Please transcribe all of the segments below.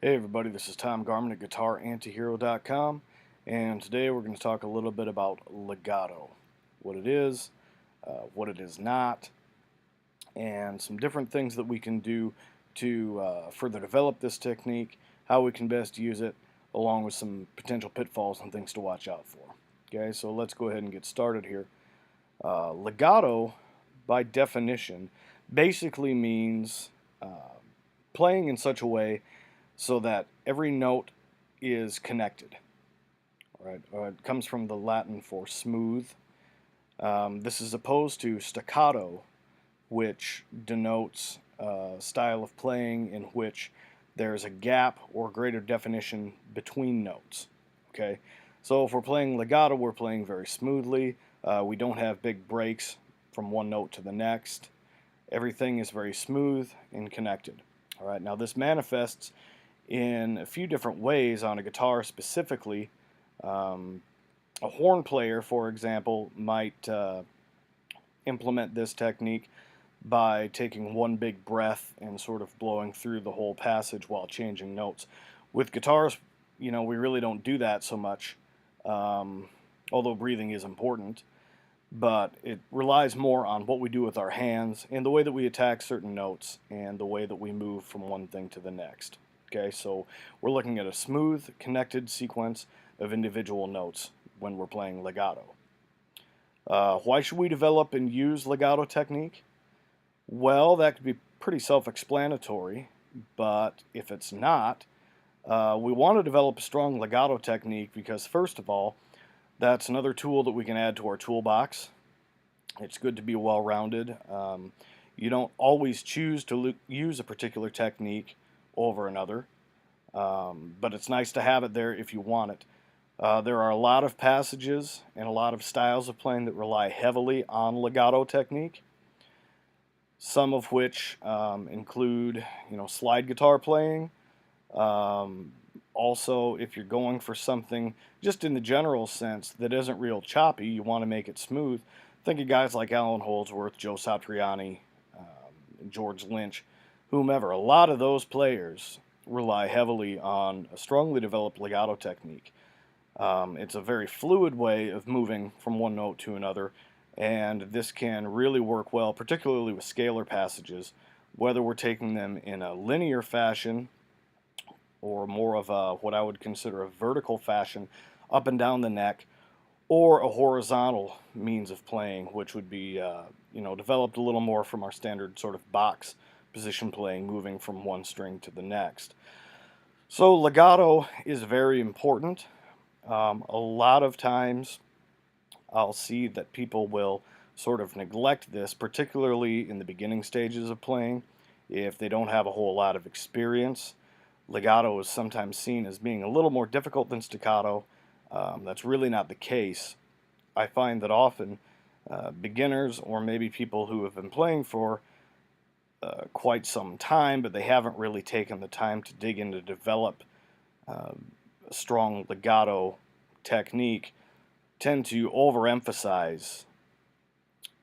Hey everybody, this is Tom Garman at GuitarAntihero.com, and today we're going to talk a little bit about legato, what what it is not, and some different things that we can do to further develop this technique, how we can best use it, along with some potential pitfalls and things to watch out for. Okay, so let's go ahead and get started here. Legato, by definition, basically means playing in such a way so that every note is connected. Right? It comes from the Latin for smooth. This is opposed to staccato, which denotes a style of playing in which there is a gap or greater definition between notes. Okay, so if we're playing legato, we're playing very smoothly. We don't have big breaks from one note to the next. Everything is very smooth and connected. All right, now this manifests in a few different ways on a guitar specifically. A horn player, for example, might implement this technique by taking one big breath and sort of blowing through the whole passage while changing notes. With guitars, we really don't do that so much, although breathing is important, but it relies more on what we do with our hands and the way that we attack certain notes and the way that we move from one thing to the next. Okay, so we're looking at a smooth, connected sequence of individual notes when we're playing legato. Why should we develop and use legato technique? Well, that could be pretty self-explanatory, but if it's not, we want to develop a strong legato technique because, first of all, that's another tool that we can add to our toolbox. It's good to be well-rounded. You don't always choose to use a particular technique over another, but it's nice to have it there if you want it. There are a lot of passages and a lot of styles of playing that rely heavily on legato technique, some of which include, slide guitar playing. Also, if you're going for something just in the general sense that isn't real choppy, you want to make it smooth, think of guys like Alan Holdsworth, Joe Satriani, George Lynch, whomever. A lot of those players rely heavily on a strongly developed legato technique. It's a very fluid way of moving from one note to another, and this can really work well, particularly with scalar passages, whether we're taking them in a linear fashion or more of a, what I would consider a vertical fashion up and down the neck, or a horizontal means of playing, which would be developed a little more from our standard sort of box position playing, moving from one string to the next. So legato is very important. A lot of times I'll see that people will sort of neglect this, particularly in the beginning stages of playing, if they don't have a whole lot of experience. Legato is sometimes seen as being a little more difficult than staccato. That's really not the case. I find that often beginners, or maybe people who have been playing for quite some time, but they haven't really taken the time to dig in to develop a strong legato technique, tend to overemphasize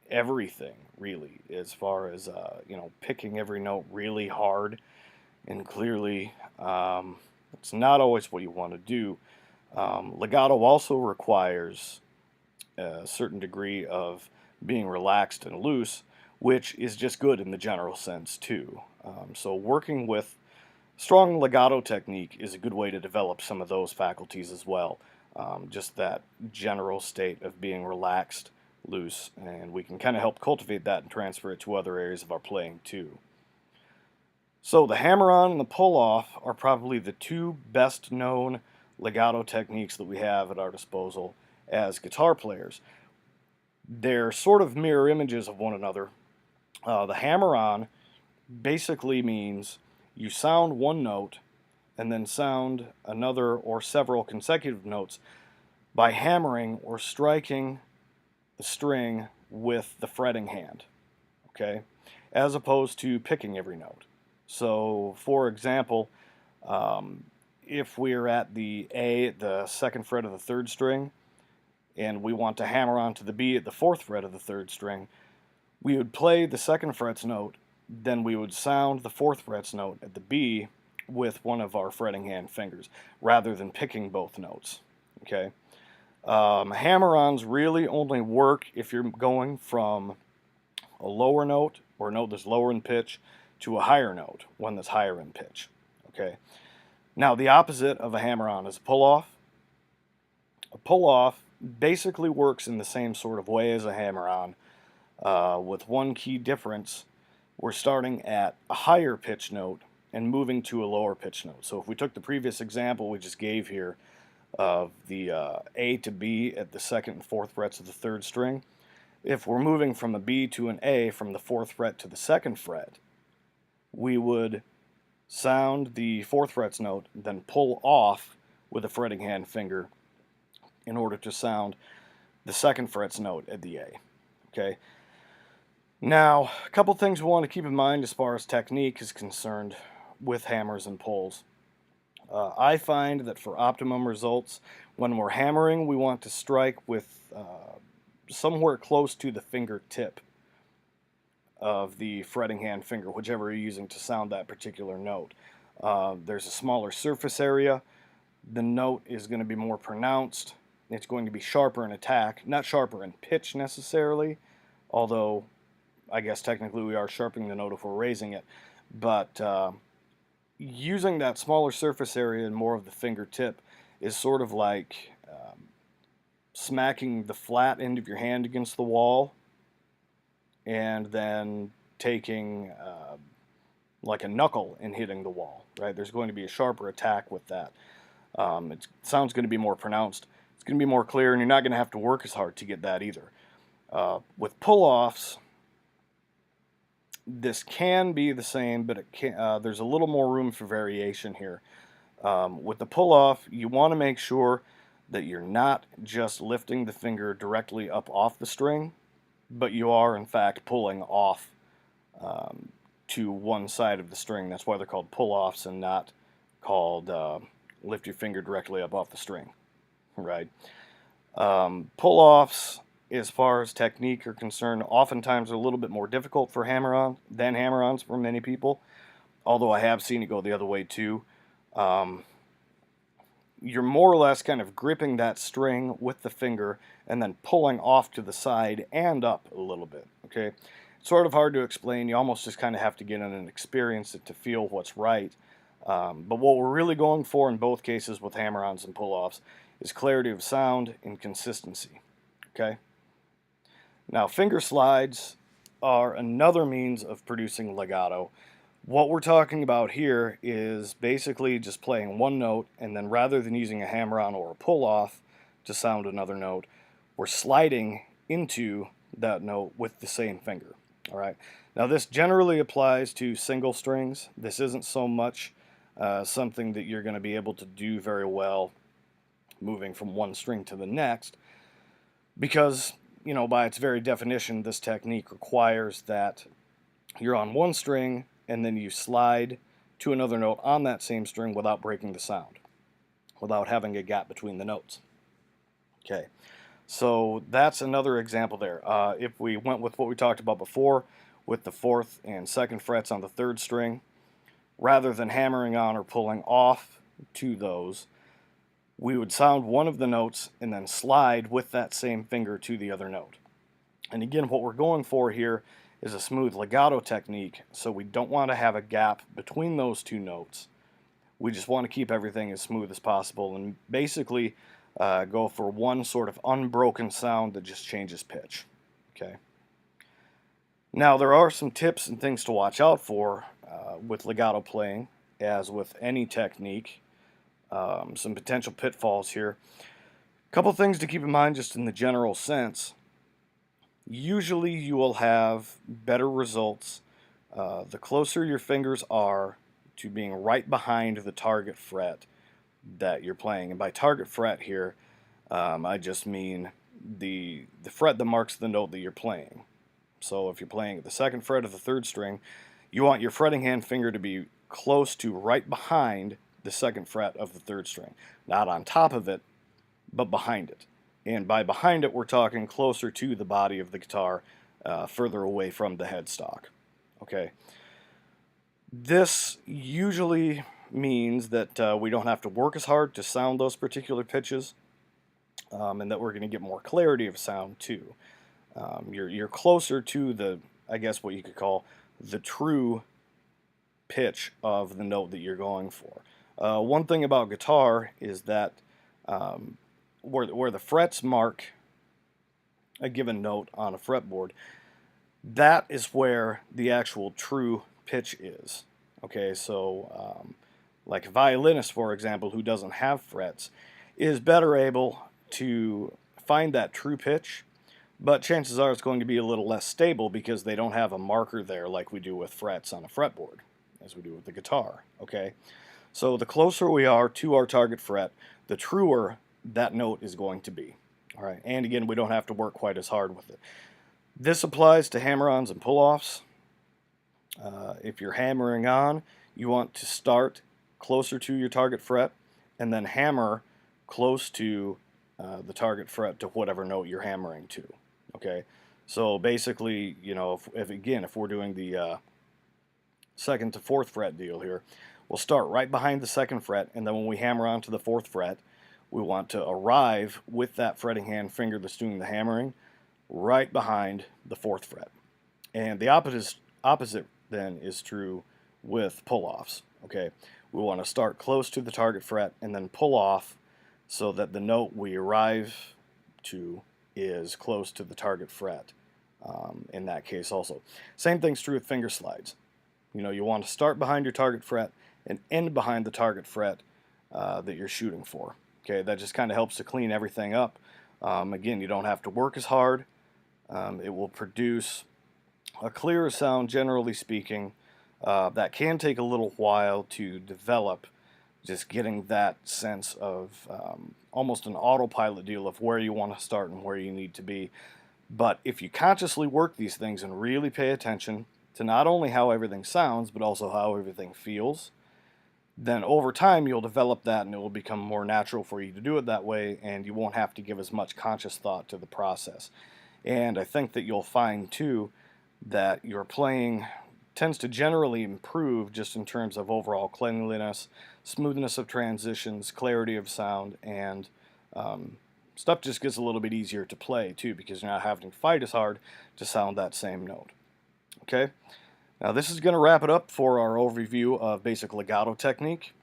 everything, really, as far as picking every note really hard and clearly. It's not always what you want to do. Legato also requires a certain degree of being relaxed and loose, which is just good in the general sense too. So working with strong legato technique is a good way to develop some of those faculties as well. Just that general state of being relaxed, loose, and we can kind of help cultivate that and transfer it to other areas of our playing too. So the hammer-on and the pull-off are probably the two best known legato techniques that we have at our disposal as guitar players. They're sort of mirror images of one another. The hammer-on basically means you sound one note and then sound another or several consecutive notes by hammering or striking the string with the fretting hand, okay, as opposed to picking every note. So, for example, if we're at the A at the second fret of the third string, and we want to hammer onto the B at the fourth fret of the third string, we would play the second fret's note, then we would sound the fourth fret's note at the B with one of our fretting hand fingers rather than picking both notes. Okay. Hammer-ons really only work if you're going from a lower note or a note that's lower in pitch to a higher note, one that's higher in pitch. Okay. Now the opposite of a hammer-on is a pull-off. A pull-off basically works in the same sort of way as a hammer-on, with one key difference. We're starting at a higher pitch note and moving to a lower pitch note. So if we took the previous example we just gave here of the A to B at the second and fourth frets of the third string, if we're moving from a B to an A from the fourth fret to the second fret, we would sound the fourth fret's note, then pull off with a fretting hand finger in order to sound the second fret's note at the A. Okay. Now, a couple things we want to keep in mind as far as technique is concerned with hammers and pulls. I find that for optimum results, when we're hammering, we want to strike with somewhere close to the fingertip of the fretting hand finger, whichever you're using to sound that particular note. There's a smaller surface area. The note is going to be more pronounced. It's going to be sharper in attack, not sharper in pitch necessarily, although I guess technically we are sharpening the note if we're raising it. But using that smaller surface area and more of the fingertip is sort of like smacking the flat end of your hand against the wall and then taking like a knuckle and hitting the wall, right? There's going to be a sharper attack with that. It sounds going to be more pronounced. It's going to be more clear, and you're not going to have to work as hard to get that either. With pull-offs, this can be the same, but there's a little more room for variation here. With the pull-off, you want to make sure that you're not just lifting the finger directly up off the string, but you are, in fact, pulling off to one side of the string. That's why they're called pull-offs and not called lift your finger directly up off the string, right? Pull-offs, as far as technique are concerned, oftentimes are a little bit more difficult for hammer-on than hammer-ons for many people, although I have seen it go the other way too. You're more or less kind of gripping that string with the finger and then pulling off to the side and up a little bit, okay? It's sort of hard to explain. You almost just kind of have to get in and experience it to feel what's right. But what we're really going for in both cases with hammer-ons and pull-offs is clarity of sound and consistency, okay? Now, finger slides are another means of producing legato. What we're talking about here is basically just playing one note, and then rather than using a hammer-on or a pull-off to sound another note, we're sliding into that note with the same finger. All right. Now, this generally applies to single strings. This isn't so much something that you're going to be able to do very well moving from one string to the next, because, you know, by its very definition, this technique requires that you're on one string and then you slide to another note on that same string without breaking the sound, without having a gap between the notes. Okay, so that's another example there. If we went with what we talked about before, with the fourth and second frets on the third string, rather than hammering on or pulling off to those, we would sound one of the notes and then slide with that same finger to the other note. And again, what we're going for here is a smooth legato technique, so we don't want to have a gap between those two notes. We just want to keep everything as smooth as possible and basically go for one sort of unbroken sound that just changes pitch. Okay. Now, there are some tips and things to watch out for with legato playing, as with any technique. Some potential pitfalls here. A couple things to keep in mind just in the general sense. Usually you will have better results the closer your fingers are to being right behind the target fret that you're playing. And by target fret here, I just mean the fret that marks the note that you're playing. So if you're playing at the second fret of the third string, you want your fretting hand finger to be close to right behind the second fret of the third string. Not on top of it, but behind it. And by behind it, we're talking closer to the body of the guitar, further away from the headstock. Okay. This usually means that we don't have to work as hard to sound those particular pitches, and that we're going to get more clarity of sound too. You're closer to the, I guess what you could call the true pitch of the note that you're going for. One thing about guitar is that where the frets mark a given note on a fretboard, that is where the actual true pitch is. Okay, so like a violinist, for example, who doesn't have frets, is better able to find that true pitch, but chances are it's going to be a little less stable because they don't have a marker there like we do with frets on a fretboard, as we do with the guitar. Okay, so the closer we are to our target fret, the truer that note is going to be. All right, and again, we don't have to work quite as hard with it. This applies to hammer-ons and pull-offs. If you're hammering on, you want to start closer to your target fret and then hammer close to the target fret to whatever note you're hammering to. Okay, so basically, you know, if we're doing the second to fourth fret deal here, we'll start right behind the second fret, and then when we hammer onto the fourth fret, we want to arrive with that fretting hand finger that's doing the hammering right behind the fourth fret. And the opposite then is true with pull-offs. Okay, we want to start close to the target fret and then pull off so that the note we arrive to is close to the target fret. In that case also. Same thing's true with finger slides. You know, you want to start behind your target fret and end behind the target fret that you're shooting for. Okay, that just kind of helps to clean everything up. Again, you don't have to work as hard. It will produce a clearer sound, generally speaking. That can take a little while to develop, just getting that sense of almost an autopilot deal of where you want to start and where you need to be. But if you consciously work these things and really pay attention to not only how everything sounds, but also how everything feels, then over time you'll develop that and it will become more natural for you to do it that way, and you won't have to give as much conscious thought to the process. And I think that you'll find too that your playing tends to generally improve just in terms of overall cleanliness, smoothness of transitions, clarity of sound, and stuff just gets a little bit easier to play too because you're not having to fight as hard to sound that same note. Okay? Now this is going to wrap it up for our overview of basic legato technique.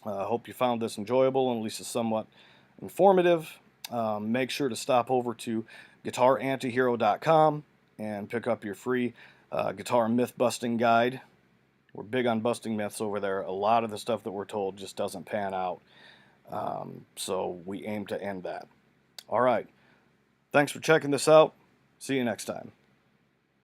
I hope you found this enjoyable and at least somewhat informative. Make sure to stop over to guitarantihero.com and pick up your free guitar myth busting guide. We're big on busting myths over there. A lot of the stuff that we're told just doesn't pan out. So we aim to end that. Alright, thanks for checking this out. See you next time.